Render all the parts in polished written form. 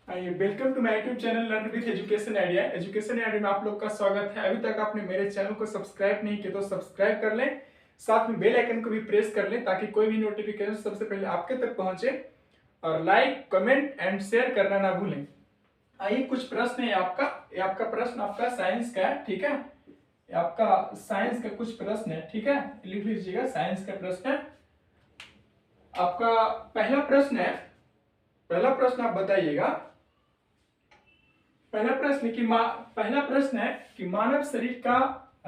Welcome to my YouTube channel learn with education idea. Education idea में आप लोग का स्वागत है। अभी तक आपने मेरे चैनल को सब्सक्राइब नहीं किया तो सब्सक्राइब कर लें, साथ में बेल आइकन को भी प्रेस कर लें ताकि कोई भी नोटिफिकेशन सबसे पहले आपके तक पहुंचे। और लाइक, कमेंट एंड शेयर करना ना भूलें। आइए, कुछ प्रश्न है आपका। ये आपका प्रश्न आपका साइंस का है, ठीक है। ये आपका साइंस का कुछ प्रश्न है, ठीक है, लिख लीजिएगा। साइंस का प्रश्न है आपका। पहला प्रश्न आप बताइएगा। पहला प्रश्न है कि मानव शरीर का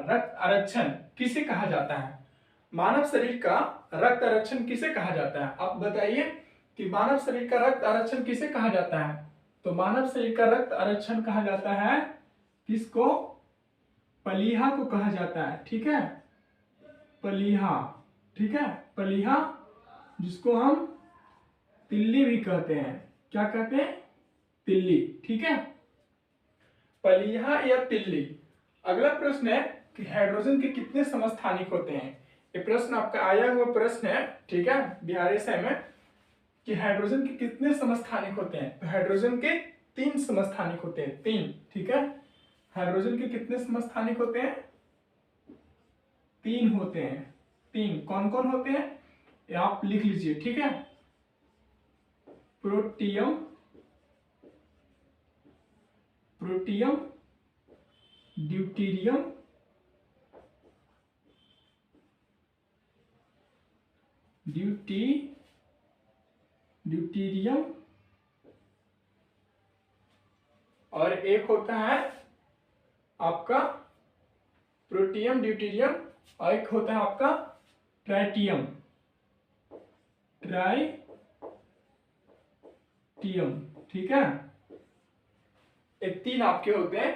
रक्त आरक्षण किसे कहा जाता है। मानव शरीर का रक्त आरक्षण किसे कहा जाता है, आप बताइए कि मानव शरीर का रक्त आरक्षण किसे कहा जाता है। तो मानव शरीर का रक्त आरक्षण कहा जाता है किसको? पलीहा को कहा जाता है, ठीक है। पलीहा, ठीक है, पलीहा, जिसको हम तिल्ली भी कहते हैं। क्या कहते हैं? तिल्ली, ठीक है, पलीहा या तिल्ली। अगला प्रश्न है कि हाइड्रोजन के कितने समस्थानिक होते हैं। ये प्रश्न आपका आया हुआ प्रश्न है, ठीक है, बिहार एसआई में, कि हाइड्रोजन के कितने समस्थानिक होते हैं। तो हाइड्रोजन के 3 समस्थानिक होते हैं, 3, ठीक है। हाइड्रोजन के कितने समस्थानिक होते हैं? 3 होते हैं। 3 कौन कौन होते हैं ये आप लिख लीजिए, ठीक है। प्रोटियम, प्रोटियम, ड्यूटीरियम, ड्यूटीरियम, और एक होता है आपका प्रोटियम, ड्यूटीरियम, और एक होता है आपका ट्राइटियम, ठीक है। ये 3 आपके होते हैं,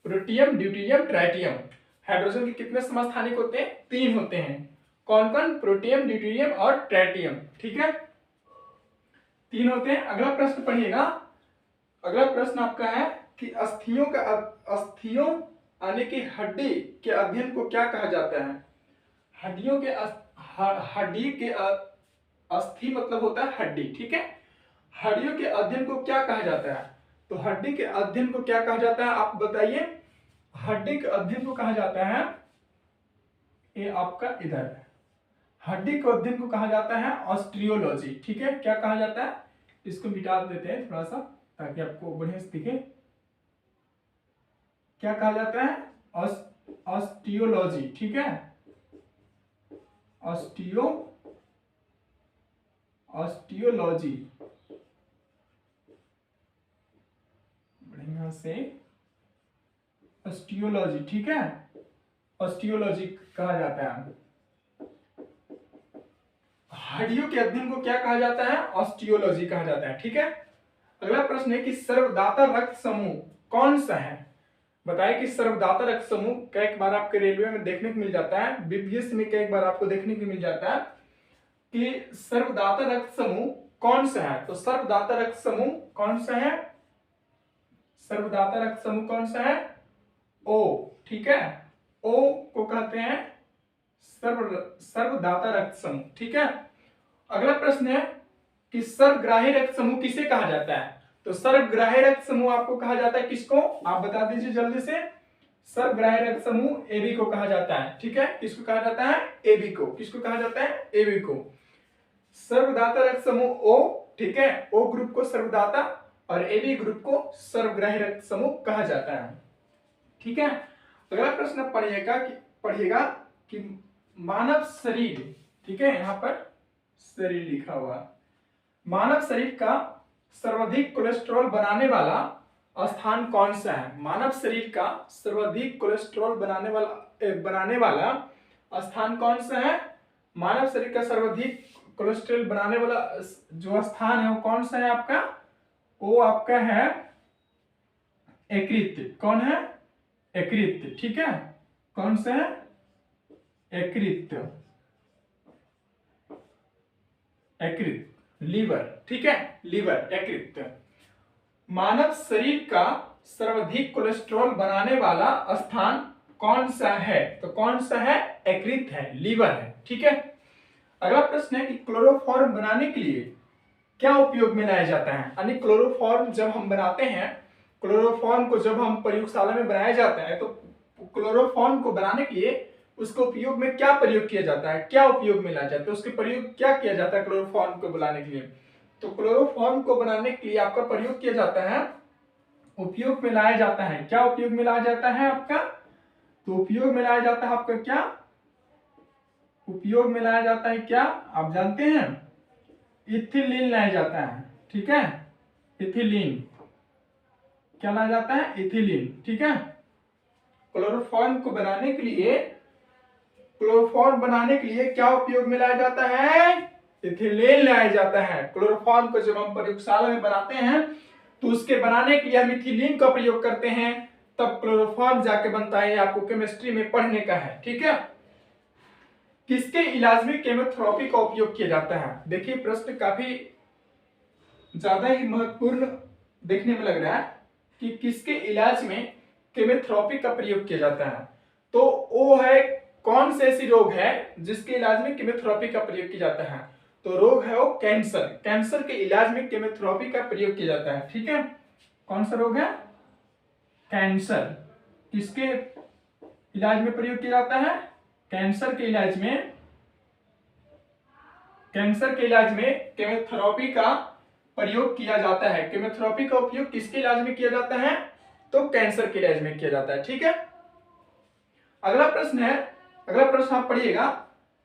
प्रोटियम, ड्यूटीरियम, ट्राइटियम। हाइड्रोजन के कितने समस्थानिक होते हैं? 3 होते हैं। कौन कौन? प्रोटियम, ड्यूटीरियम और ट्राइटियम, ठीक है, 3 होते हैं। अगला प्रश्न पढ़िएगा। अगला प्रश्न आपका है कि अस्थियों यानी कि हड्डी के अध्ययन को क्या कहा जाता है। हड्डियों के हड्डी के अस्थि मतलब होता है हड्डी, ठीक है। हड्डियों के अध्ययन को क्या कहा जाता है? तो हड्डी के अध्ययन को क्या कहा जाता है, आप बताइए। हड्डी के अध्ययन को कहा जाता है, ये आपका इधर है, हड्डी के अध्ययन को कहा जाता है ऑस्टियोलॉजी, ठीक है। क्या कहा जाता है? इसको मिटा देते हैं थोड़ा सा ताकि आपको बढ़िया से दिखे। क्या कहा जाता है? ऑस्टियोलॉजी, ठीक है। ऑस्टियोलॉजी, बढ़िया से, ऑस्टियोलॉजी, ठीक है, ऑस्टियोलॉजी कहा जाता है। हड्डियों के अध्ययन को क्या कहा जाता है? ऑस्टियोलॉजी कहा जाता है, ठीक है। अगला प्रश्न है कि सर्वदाता रक्त समूह कौन सा है। बताइए कि सर्वदाता रक्त समूह कई बार आपके रेलवे में देखने को मिल जाता है, बीपीएससी में कई बार आपको देखने को मिल जाता है कि सर्वदाता रक्त समूह कौन सा है। तो सर्वदाता रक्त समूह कौन सा है? सर्वदाता रक्त समूह कौन सा है? ओ, ठीक है, ओ को कहते हैं सर्वदाता रक्त समूह, ठीक है। अगला प्रश्न है कि सर्वग्राही रक्त समूह किसे कहा जाता है। तो सर्वग्राही रक्त समूह आपको कहा जाता है किसको, आप बता दीजिए जल्दी से। सर्वग्राही रक्त समूह एबी को कहा जाता है, ठीक है। किसको कहा जाता है? एबी को। किसको कहा जाता है? एबी को। सर्वदाता रक्त समूह ओ, ठीक है, ओ ग्रुप को सर्वदाता और एबी ग्रुप को सर्वग्राही रक्त समूह कहा जाता है, ठीक है। अगला प्रश्न पढ़िएगा कि मानव शरीर, ठीक है, यहां पर शरीर लिखा हुआ, मानव शरीर का सर्वाधिक कोलेस्ट्रॉल बनाने वाला स्थान कौन सा है। मानव शरीर का सर्वाधिक कोलेस्ट्रॉल बनाने वाला स्थान कौन सा है। मानव शरीर का सर्वाधिक कोलेस्ट्रॉल बनाने वाला जो स्थान है वो कौन सा है आपका? वो आपका है यकृत। कौन है? यकृत, ठीक है। कौन सा है? यकृत, यकृत, लीवर, ठीक है, लीवर, यकृत। मानव शरीर का सर्वाधिक कोलेस्ट्रॉल बनाने वाला स्थान कौन सा है? तो कौन सा है? यकृत है, लीवर है, ठीक है। अगला प्रश्न है कि क्लोरोफॉर्म बनाने के लिए क्या उपयोग में लाया जाता है, यानी क्लोरोफॉर्म जब हम बनाते हैं, क्लोरोफॉर्म को जब हम प्रयोगशाला में बनाया जाता है तो क्लोरोफॉर्म को बनाने के लिए उसको उपयोग में क्या प्रयोग किया जाता है, क्या उपयोग में लाया जाता है, उसके प्रयोग क्या किया जाता है क्लोरोफॉर्म को बनाने के लिए। तो क्लोरोफॉर्म को बनाने के लिए आपका प्रयोग किया जाता है, उपयोग में लाया जाता है, क्या उपयोग में लाया जाता है आपका, तो उपयोग में लाया जाता है आपका क्या, उपयोग में लाया जाता है क्या, आप जानते हैं, इथिलीन लाया जाता है। ठीक है, इथिलीन, क्या लाया जाता है, इथिलीन। ठीक है, क्लोरोफॉर्म को बनाने के लिए, क्लोरोफॉर्म बनाने के लिए क्या उपयोग में लाया जाता है, इथिलीन लाया जाता है। क्लोरोफॉर्म को जब हम प्रयोगशाला में बनाते हैं तो उसके बनाने के लिए हम इथिलीन का प्रयोग करते हैं, तब क्लोरोफॉर्म जाके बनता है। आपको केमिस्ट्री में पढ़ने का है। ठीक है, किसके इलाज में केमोथेरेपी का उपयोग किया जाता है। देखिए प्रश्न काफी ज्यादा ही महत्वपूर्ण देखने में लग रहा है कि किसके इलाज में केमोथेरेपी का प्रयोग किया जाता है। तो वो है, कौन से ऐसी रोग है जिसके इलाज में केमोथेरेपी का प्रयोग किया जाता है, तो रोग है वो कैंसर। कैंसर के इलाज में केमोथेरेपी का प्रयोग किया जाता है। ठीक है, कौन सा रोग है, कैंसर। किसके इलाज में प्रयोग किया जाता है, कैंसर के इलाज में, कैंसर के इलाज में केमोथेरेपी का प्रयोग किया जाता है। केमोथेरेपी का उपयोग किसके इलाज में किया जाता है, तो कैंसर के इलाज में किया जाता है। ठीक है, अगला प्रश्न है, अगला प्रश्न आप पढ़िएगा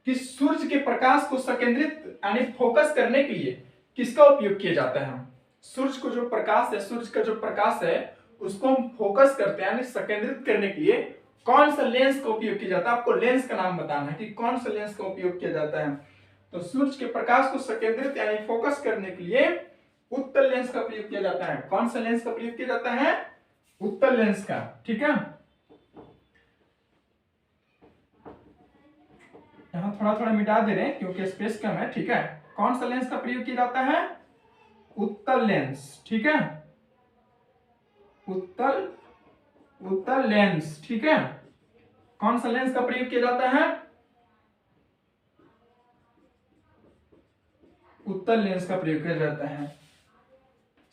कि सूर्य के प्रकाश को संकेंद्रित यानी फोकस करने के लिए किसका उपयोग किया जाता है। सूर्य को जो प्रकाश है, सूर्य का जो प्रकाश है उसको हम फोकस करते हैं यानी संकेंद्रित करने के लिए कौन सा लेंस का उपयोग किया जाता है। आपको लेंस का नाम बताना है कि कौन सा लेंस का उपयोग किया जाता है। तो सूर्य के प्रकाश को संकेंद्रित यानी फोकस करने के लिए उत्तल लेंस का प्रयोग किया जाता है। कौन सा लेंस का प्रयोग किया जाता है, उत्तल लेंस का। ठीक है, यहां थोड़ा थोड़ा मिटा दे रहे हैं क्योंकि स्पेस कम है। ठीक है, कौन सा लेंस का प्रयोग किया जाता है, उत्तल लेंस। ठीक है, उत्तल, उत्तल लेंस। ठीक है, कौन सा लेंस का प्रयोग किया जाता है, उत्तल लेंस का प्रयोग किया जाता है।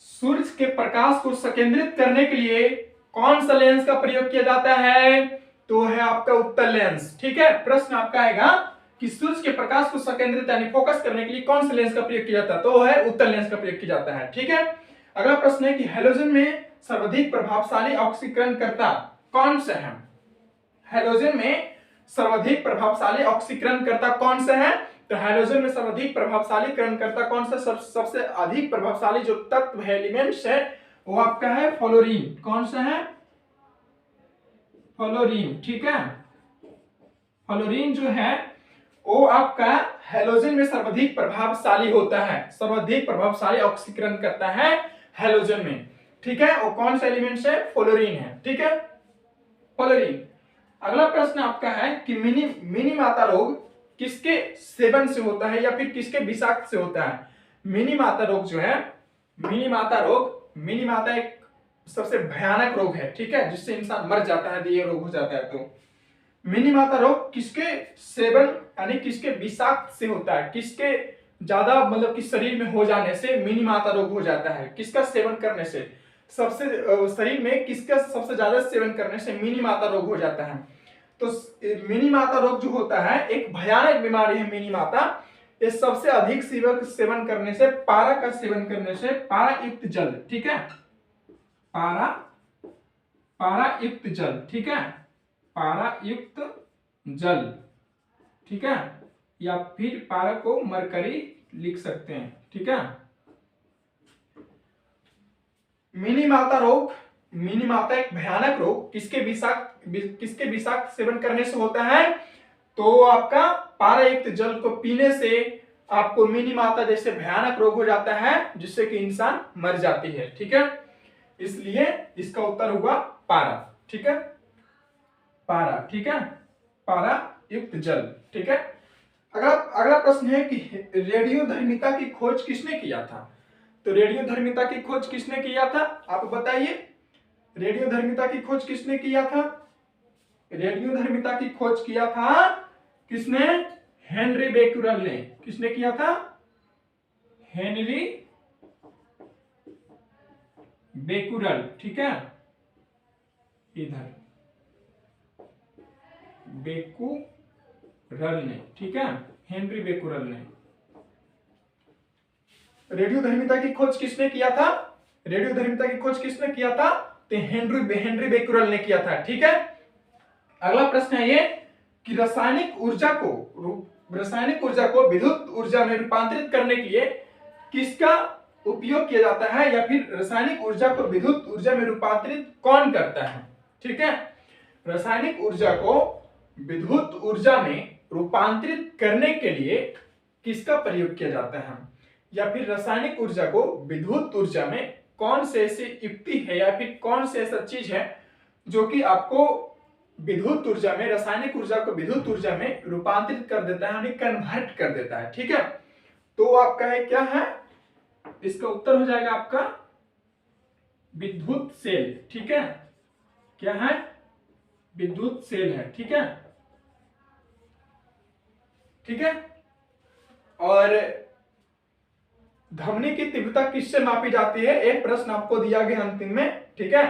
सूर्य के प्रकाश को संकेंद्रित करने के लिए कौन सा लेंस का प्रयोग किया जाता है, तो है आपका उत्तल लेंस। ठीक है, प्रश्न आपका आएगा कि सूर्य के प्रकाश को संकेंद्रित यानी फोकस करने के लिए कौन सा लेंस का प्रयोग किया जाता है, तो है उत्तल लेंस का प्रयोग किया जाता है। ठीक है, अगला प्रश्न है कि हैलोजन में सर्वाधिक प्रभावशाली ऑक्सीकरण करता कौन सा है। हैलोजन में सर्वाधिक प्रभावशाली ऑक्सीकरण करता कौन सा है, तो हैलोजन में सर्वाधिक प्रभावशाली करणकर्ता कौन सा, सबसे अधिक प्रभावशाली जो तत्व है, एलिमेंट्स है, वो आपका है फ्लोरीन। कौन सा है, फ्लोरीन। ठीक है, फ्लोरीन जो है वो आपका हैलोजन में सर्वाधिक प्रभावशाली होता है, सर्वाधिक प्रभावशाली ऑक्सीकरण करता है हैलोजन में। ठीक है, वो कौन सा एलिमेंट्स है, फ्लोरीन है। ठीक है, फ्लोरीन। अगला प्रश्न आपका है कि मिनी माता रोग किसके सेवन से होता है या फिर किसके विषाक्त से होता है। मिनी माता रोग जो है, मिनी माता रोग, मिनी माता एक सबसे भयानक रोग है। ठीक है, जिससे इंसान मर जाता है यदि ये रोग हो जाता है। तो मिनी माता रोग किसके सेवन यानी किसके विषाक्त से होता है, किसके ज्यादा मतलब कि शरीर में हो जाने से मिनी माता रोग हो जाता है, किसका सेवन करने से, सबसे शरीर में किसका सबसे ज्यादा सेवन करने से मिनी माता रोग हो जाता है। तो मिनी माता रोग जो होता है एक भयानक बीमारी है मिनी माता। ये सबसे अधिक सेवन करने से, पारा का सेवन करने से, पारा युक्त जल। ठीक है, पारा, पारा युक्त जल। ठीक है, पारा युक्त जल। ठीक है, या फिर पारा को मरकरी लिख सकते हैं। ठीक है, मिनी माता रोग, मिनी माता एक भयानक रोग किसके विषाक्त सेवन करने से होता है, तो आपका पारायुक्त जल को पीने से आपको मिनी माता जैसे भयानक रोग हो जाता है जिससे कि इंसान मर जाती है। ठीक है, इसलिए इसका उत्तर होगा पारा। ठीक है, पारा। ठीक है, पारा युक्त जल। ठीक है, अगला प्रश्न है कि रेडियोधर्मिता की खोज किसने किया था। तो रेडियोधर्मिता की खोज किसने किया था, आप बताइए। रेडियोधर्मिता की खोज किसने किया था, रेडियोधर्मिता की खोज किया था किसने, हेनरी बेक्यूरेल ने। किसने किया था, हेनरी बेकुरल, ठीक है, इधर बेकुरल ने, ठीक है, हेनरी बेकुरल ने। रेडियोधर्मिता की खोज किसने किया था? रेडियोधर्मिता की खोज किसने किया था? तो हेनरी बेकुरल ने किया था, ठीक है। अगला प्रश्न है ये कि रासायनिक ऊर्जा को विद्युत ऊर्जा में रूपांतरित करने के लिए किसका उपयोग किया जाता है, या फिर रासायनिक ऊर्जा को विद्युत ऊर्जा में रूपांतरित कौन करता है? ठीक है, रासायनिक ऊर्जा को विद्युत ऊर्जा में रूपांतरित करने के लिए किसका प्रयोग किया जाता है, या फिर रासायनिक ऊर्जा को विद्युत ऊर्जा में कौन से ऐसी युक्ति है या फिर कौन से ऐसा चीज है जो कि आपको विद्युत ऊर्जा में, रासायनिक ऊर्जा को विद्युत ऊर्जा में रूपांतरित कर देता है, यानी कन्वर्ट कर देता है, ठीक है। तो आपका है क्या है, इसका उत्तर हो जाएगा आपका विद्युत सेल, ठीक है। क्या है? विद्युत सेल है, ठीक है, ठीक है। और ध्वनि की तीव्रता किससे मापी जाती है? एक प्रश्न आपको दिया गया अंतिम में, ठीक है,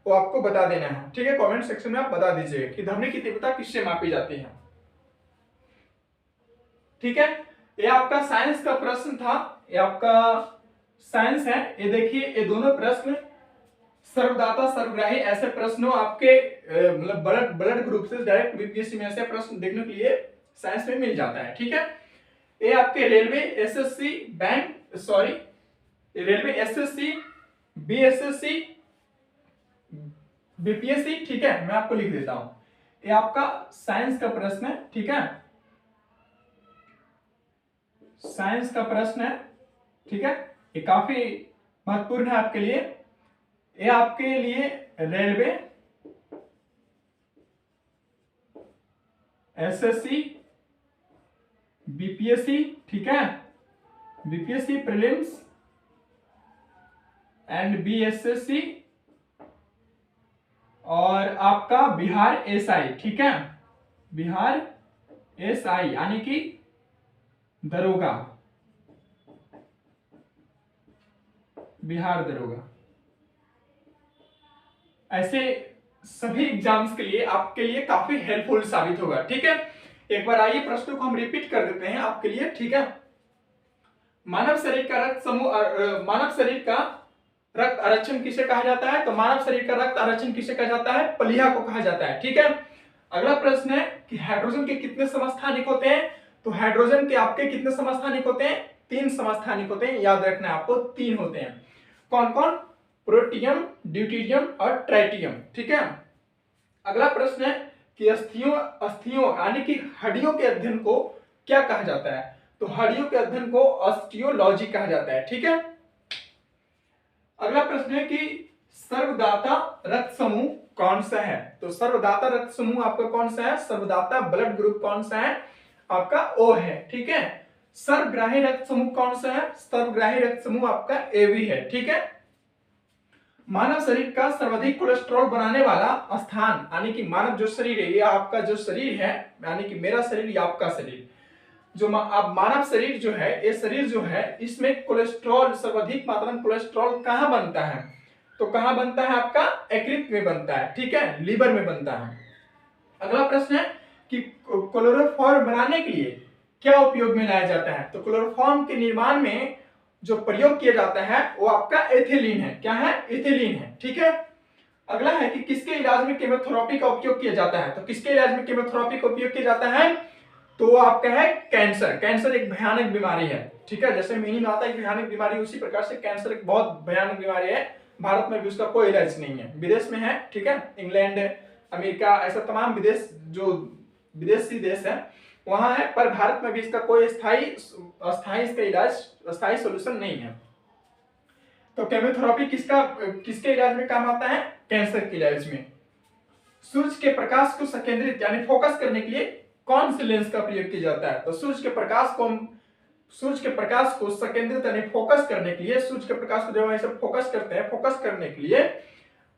वो आपको बता देना है, ठीक है। कमेंट सेक्शन में आप बता दीजिए कि ध्वनि की तीव्रता किससे मापी जाती है, ठीक है। ये आपका साइंस का प्रश्न था, ये आपका साइंस है। ये देखिए, ये दोनों प्रश्न सर्वदाता सर्वग्राही ऐसे प्रश्नों आपके मतलब ब्लड ग्रुप से डायरेक्ट बीपीएससी में ऐसे प्रश्न देखने के लिए साइंस में मिल जाता है, ठीक है। ये आपके railway SSC bank, sorry, railway SSC, BSSC, BPSC, ठीक है, मैं आपको लिख देता हूं। ये आपका साइंस का प्रश्न है, ठीक है, साइंस का प्रश्न है, ठीक है। ये काफी महत्वपूर्ण है आपके लिए। ये आपके लिए रेलवे एसएससी, बीपीएससी, ठीक है, बीपीएससी प्रीलिम्स एंड बीएसएससी, और आपका बिहार एसआई, ठीक है, बिहार एसआई यानी कि दरोगा, बिहार दरोगा, ऐसे सभी एग्जाम्स के लिए आपके लिए काफी हेल्पफुल साबित होगा, ठीक है। एक बार आइए प्रश्नों को हम रिपीट कर देते हैं आपके लिए, ठीक है। मानव शरीर का रक्त समूह, मानव शरीर का रक्त आरक्षण किसे कहा जाता है? तो मानव शरीर का रक्त आरक्षण किसे कहा जाता है? प्लीहा को कहा जाता है, ठीक है। अगला प्रश्न है कि हाइड्रोजन के कितने समस्थानिक होते हैं? तो हाइड्रोजन के आपके कितने समस्थानिक होते हैं? 3 समस्थानिक होते हैं, याद रखना है आपको, 3 होते हैं। कौन कौन? प्रोटियम, ड्यूटीरियम और ट्राइटियम, ठीक है। अगला प्रश्न है कि अस्थियों यानी कि हड्डियों के अध्ययन को क्या कहा जाता है? तो हड्डियों के अध्ययन को ऑस्टियोलॉजी कहा जाता है, ठीक है। अगला प्रश्न है कि सर्वदाता रक्त समूह कौन सा है? तो सर्वदाता रक्त समूह आपका कौन सा है? सर्वदाता ब्लड ग्रुप कौन सा है? आपका ओ है, ठीक है। सर्वग्राही रक्त समूह कौन सा है? सर्वग्राही रक्त समूह आपका एबी है, ठीक है। मानव शरीर का सर्वाधिक कोलेस्ट्रॉल बनाने वाला स्थान, यानी कि मानव जो शरीर है, ये आपका जो शरीर है, यानी कि मेरा शरीर या आपका शरीर, जो अब मानव शरीर जो है, ये शरीर जो है, इसमें कोलेस्ट्रॉल, सर्वाधिक मात्रा में कोलेस्ट्रॉल कहां बनता है? तो कहां बनता है? आपका यकृत में बनता है, ठीक है, लीवर में बनता है। अगला प्रश्न है कि क्लोरोफॉर्म बनाने के लिए क्या उपयोग में लाया जाता है? तो क्लोरोफॉर्म के निर्माण में जो प्रयोग किया जाता है वो आपका एथिलीन है। क्या है? एथिलीन है, ठीक है। अगला है कि किसके इलाज में केमोथेरेपी का उपयोग किया जाता है? तो किसके इलाज में केमोथेरेपी का उपयोग किया जाता है? तो आपका है कैंसर। कैंसर एक भयानक बीमारी है, ठीक है। जैसे मीनी में आता है एक भयानक बीमारी, उसी प्रकार से कैंसर एक बहुत भयानक बीमारी है। भारत में भी उसका कोई इलाज नहीं है, विदेश में है, ठीक है। इंग्लैंड, अमेरिका, ऐसा तमाम विदेश, जो विदेशी देश है वहां है, पर भारत में भी इसका कोई स्थायी इसका इलाज, स्थायी सोल्यूशन नहीं है। तो केमोथेरेपी किसके इलाज में काम आता है? कैंसर के इलाज में। सूर्य के प्रकाश को संकेंद्रित यानी फोकस करने के लिए कौन से लेंस का प्रयोग किया जाता है? तो सूर्य के प्रकाश को संकेंद्रित यानी फोकस करने के लिए, सूर्य के प्रकाश को जब ऐसे फोकस करते हैं, फोकस करने के लिए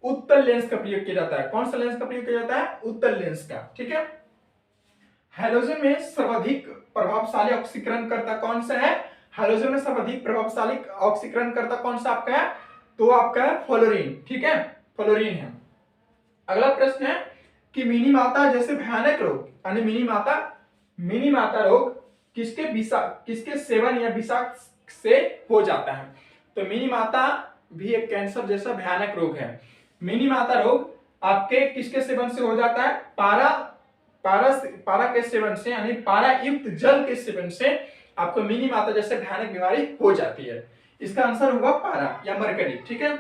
उत्तल लेंस का प्रयोग किया जाता है। कौन सा लेंस का प्रयोग किया जाता है? उत्तल लेंस का, ठीक है। हैलोजन में सर्वाधिक प्रभावशाली ऑक्सीकरण करता कौन सा है? हैलोजन में सर्वाधिक प्रभावशाली ऑक्सीकरण करता कौन सा आपका है? तो आपका है फ्लोरीन, ठीक है, फ्लोरीन है। अगला प्रश्न है कि मिनी माता जैसे भयानक रोग यानी मिनी माता रोग किसके सेवन या विषाक्त से हो जाता है? तो मिनी माता भी एक कैंसर जैसा भयानक रोग है। मिनी माता रोग आपके किसके सेवन से हो जाता है? पारा के सेवन से यानी पारा युक्त जल के सेवन से आपको मिनी माता जैसे भयानक बीमारी हो जाती है। इसका आंसर होगा पारा या मरकरी, ठीक है।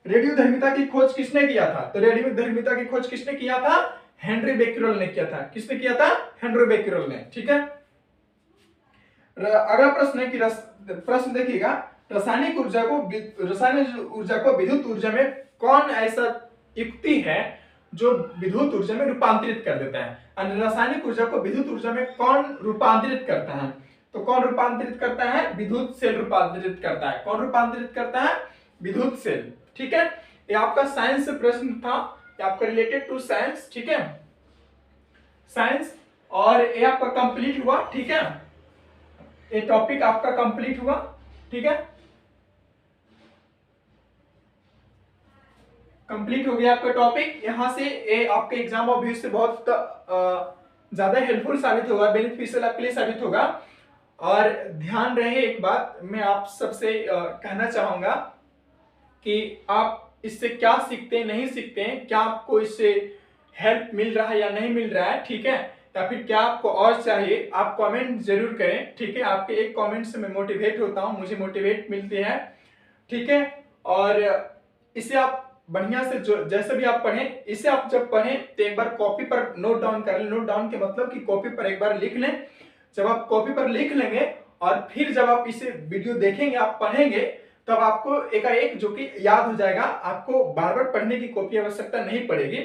रेडियोधर्मिता की खोज किसने किया था? तो रेडियोधर्मिता की खोज किसने किया था? हेनरी बेक्यूरेल ने किया था। किसने किया था? हेनरी बेक्यूरेल ने, ठीक है। अगला प्रश्न है कि प्रश्न देखिएगा, रासायनिक ऊर्जा को विद्युत ऊर्जा में कौन ऐसा युक्ति है जो विद्युत ऊर्जा में रूपांतरित कर देता है? रासायनिक ऊर्जा को विद्युत ऊर्जा में कौन रूपांतरित करता है? तो कौन रूपांतरित करता है? विद्युत सेल रूपांतरित करता है। कौन रूपांतरित करता है? विद्युत सेल, ठीक है। ये आपका साइंस प्रश्न था, ये आपका रिलेटेड टू साइंस, ठीक है, साइंस। और ये आपका कंप्लीट हुआ, ठीक है, ये टॉपिक आपका कंप्लीट हुआ, ठीक है, कंप्लीट हो गया आपका टॉपिक। यहां से ये आपके एग्जाम ऑफ व्यू से बहुत ज्यादा हेल्पफुल साबित होगा, बेनिफिशियल आपके लिए साबित होगा। और ध्यान रहे एक बात मैं आप सबसे कहना चाहूंगा कि आप इससे क्या सीखते हैं, नहीं सीखते हैं, क्या आपको इससे हेल्प मिल रहा है या नहीं मिल रहा है, ठीक है, या फिर क्या आपको और चाहिए, आप कमेंट जरूर करें, ठीक है। आपके एक कमेंट से मैं मोटिवेट होता हूं, मुझे मोटिवेट मिलती है, ठीक है। और इसे आप बढ़िया से जो जैसे भी आप पढ़ें, इसे आप जब पढ़ें तो एक बार कॉपी पर नोट डाउन कर लें। नोट डाउन के मतलब कि कॉपी पर एक बार लिख लें। जब आप कॉपी पर लिख लेंगे और फिर जब आप इसे वीडियो देखेंगे, आप पढ़ेंगे, तब आपको एकाएक जो कि याद हो जाएगा। आपको बार बार पढ़ने की कॉपी आवश्यकता नहीं पड़ेगी।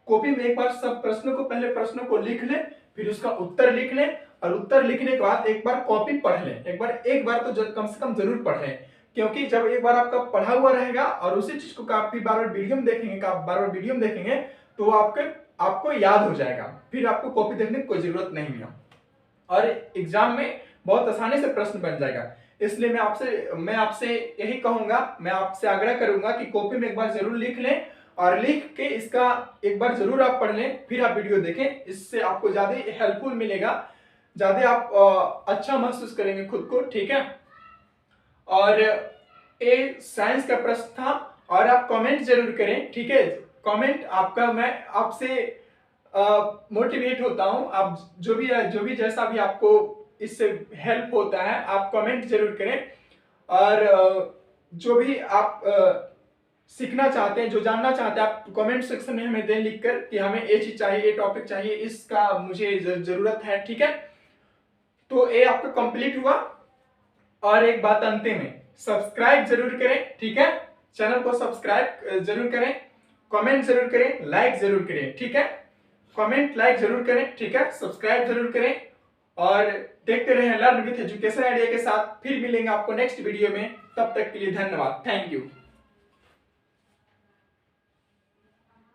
कॉपी में एक बार सब प्रश्नों को, पहले प्रश्नों को लिख लें, फिर उसका उत्तर लिख लें, और उत्तर लिखने के बाद एक बार कॉपी पढ़ लें। एक बार तो कम से कम जरूर पढ़ लें, क्योंकि जब एक बार आपका पढ़ा हुआ रहेगा और उसी चीज को आप बार बार वीडियो में देखेंगे, तो आपको याद हो जाएगा, फिर आपको कॉपी देखने की कोई जरूरत नहीं है और एग्जाम में बहुत आसानी से प्रश्न बन जाएगा। इसलिए मैं आपसे यही कहूंगा, मैं आपसे आग्रह करूंगा कि कॉपी में एक बार जरूर लिख लें और लिख के इसका एक बार जरूर आप पढ़ लें, फिर आप वीडियो देखें। इससे आपको ज्यादा हेल्पफुल मिलेगा, ज्यादा आप अच्छा महसूस करेंगे खुद को, ठीक है। और ये साइंस का प्रश्न था और आप कमेंट जरूर करें, ठीक है। कमेंट आपका, मैं आपसे मोटिवेट होता हूं। आप जो भी जैसा भी आपको इससे हेल्प होता है, आप कमेंट जरूर करें। और जो भी आप सीखना चाहते हैं, जो जानना चाहते हैं, आप कमेंट सेक्शन में हमें दें लिखकर कि हमें ये चीज चाहिए, ये टॉपिक चाहिए, इसका मुझे जरूरत है, ठीक है। तो ये आपका कंप्लीट हुआ। और एक बात अंतिम में, सब्सक्राइब जरूर करें, ठीक है, चैनल को सब्सक्राइब जरूर करें, कमेंट जरूर करें, लाइक जरूर करें, ठीक है, कमेंट लाइक जरूर करें, ठीक है, सब्सक्राइब जरूर करें। और देखते रहें लर्न विथ एजुकेशन आइडिया के साथ। फिर मिलेंगे आपको नेक्स्ट वीडियो में, तब तक के लिए धन्यवाद, थैंक यू।